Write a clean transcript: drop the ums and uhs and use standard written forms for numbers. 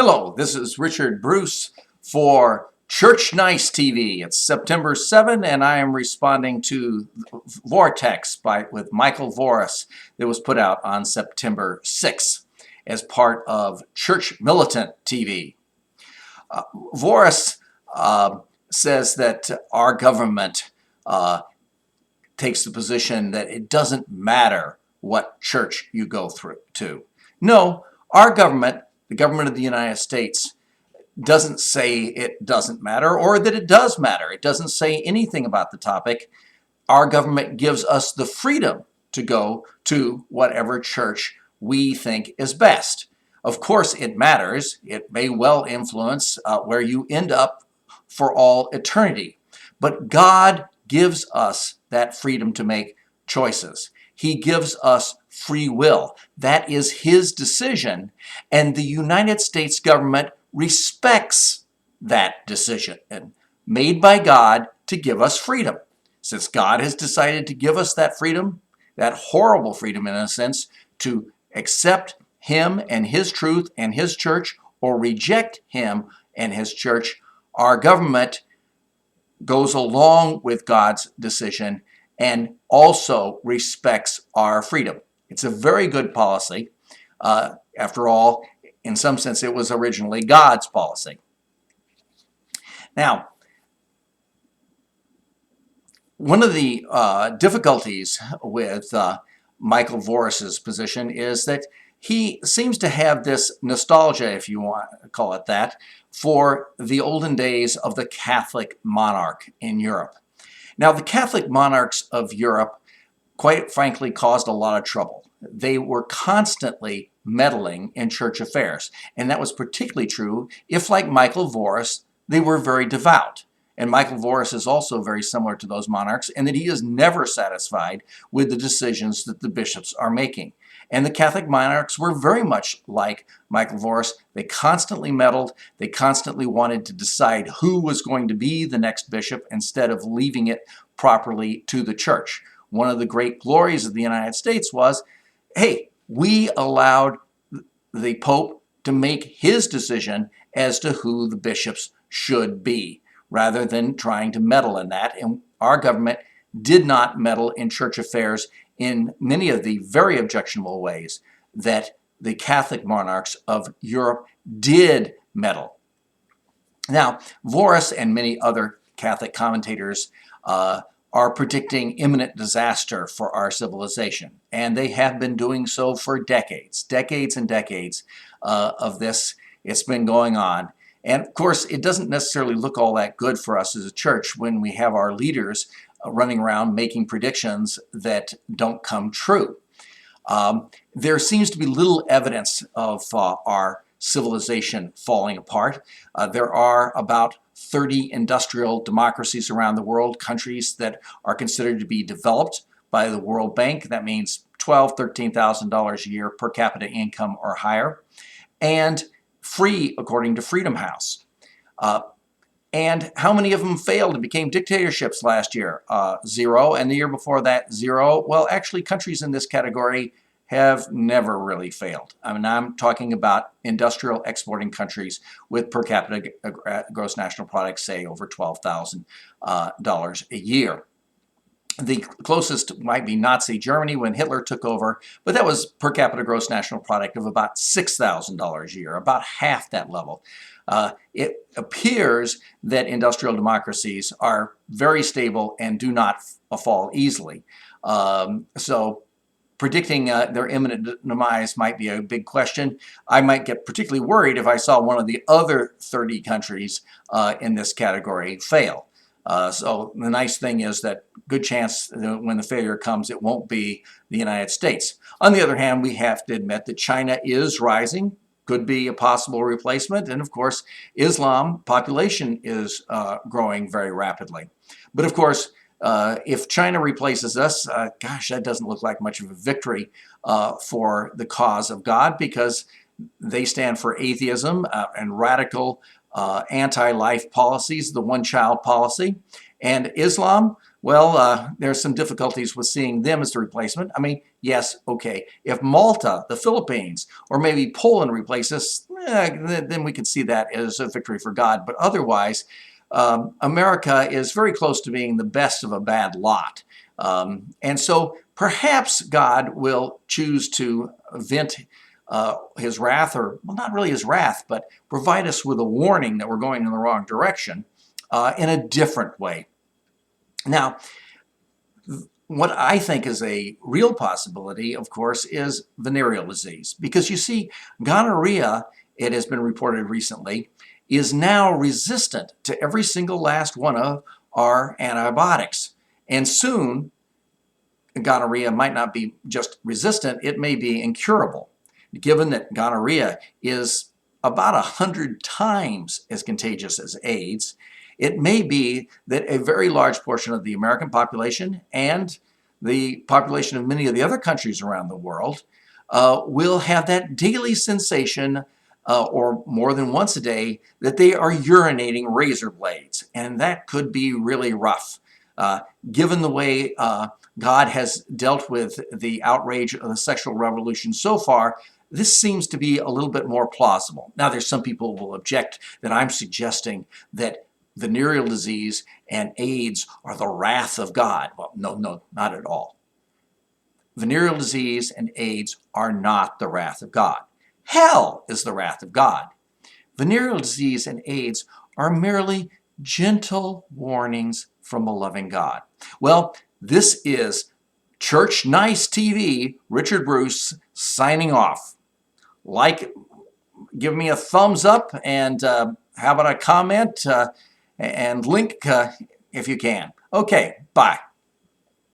Hello, this is Richard Bruce for ChurchNiceTV. It's September 7 and I am responding to Vortex with Michael Voris that was put out on September 6 as part of ChurchMiltantTV. Voris says that our government takes the position that it doesn't matter what church you go to. No, our government, the government of the United States, doesn't say it doesn't matter or that it does matter. It doesn't say anything about the topic. Our government gives us the freedom to go to whatever church we think is best. Of course, it matters. It may well influence where you end up for all eternity. But God gives us that freedom to make choices. He gives us free will. That is His decision, and the United States government respects that decision made by God to give us freedom. Since God has decided to give us that freedom, that horrible freedom in a sense, to accept Him and His truth and His church or reject Him and His church, our government goes along with God's decision and also respects our freedom. It's a very good policy. After all, in some sense, it was originally God's policy. Now, one of the difficulties with Michael Voris's position is that he seems to have this nostalgia, if you want to call it that, for the olden days of the Catholic monarch in Europe. Now, the Catholic monarchs of Europe, quite frankly, caused a lot of trouble. They were constantly meddling in church affairs, and that was particularly true if, like Michael Voris, they were very devout. And Michael Voris is also very similar to those monarchs in that he is never satisfied with the decisions that the bishops are making. And the Catholic monarchs were very much like Michael Voris. They constantly meddled. They constantly wanted to decide who was going to be the next bishop instead of leaving it properly to the church. One of the great glories of the United States was, hey, we allowed the Pope to make his decision as to who the bishops should be, rather than trying to meddle in that. And our government did not meddle in church affairs in many of the very objectionable ways that the Catholic monarchs of Europe did meddle. Now, Voris and many other Catholic commentators are predicting imminent disaster for our civilization, and they have been doing so for decades and decades of this. It's been going on. And of course, it doesn't necessarily look all that good for us as a church when we have our leaders running around making predictions that don't come true. There seems to be little evidence of our civilization falling apart. There are about 30 industrial democracies around the world, countries that are considered to be developed by the World Bank. That means $12,000, $13,000 a year per capita income or higher, and free according to Freedom House. And how many of them failed and became dictatorships last year? 0. And the year before that, 0. Well, actually, countries in this category have never really failed. I mean, I'm talking about industrial exporting countries with per capita gross national product, say, over $12,000 a year. The closest might be Nazi Germany when Hitler took over, but that was per capita gross national product of about $6,000 a year, about half that level. It appears that industrial democracies are very stable and do not fall easily. So predicting their imminent demise might be a big question. I might get particularly worried if I saw one of the other 30 countries in this category fail. So the nice thing is that good chance when the failure comes, it won't be the United States. On the other hand, we have to admit that China is rising, could be a possible replacement, and of course, Islam population is growing very rapidly. But of course, if China replaces us, gosh, that doesn't look like much of a victory for the cause of God, because they stand for atheism and radical anti-life policies, the one-child policy. And Islam, well, there's some difficulties with seeing them as the replacement. I mean, yes, okay, if Malta, the Philippines, or maybe Poland replace us, then we can see that as a victory for God. But otherwise, America is very close to being the best of a bad lot. And so perhaps God will choose to vent his wrath, or, well, not really his wrath, but provide us with a warning that we're going in the wrong direction in a different way. Now, what I think is a real possibility, of course, is venereal disease. Because you see, gonorrhea, it has been reported recently, is now resistant to every single last one of our antibiotics. And soon, gonorrhea might not be just resistant, it may be incurable. Given that gonorrhea is about 100 times as contagious as AIDS, it may be that a very large portion of the American population and the population of many of the other countries around the world will have that daily sensation, or more than once a day, that they are urinating razor blades. And that could be really rough. Given the way God has dealt with the outrage of the sexual revolution so far, this seems to be a little bit more plausible. Now, there's some people who will object that I'm suggesting that venereal disease and AIDS are the wrath of God. Well, no, not at all. Venereal disease and AIDS are not the wrath of God. Hell is the wrath of God. Venereal disease and AIDS are merely gentle warnings from a loving God. Well, this is Church Nice TV, Richard Bruce, signing off. Give me a thumbs up, and how about a comment and link if you can. Okay, bye.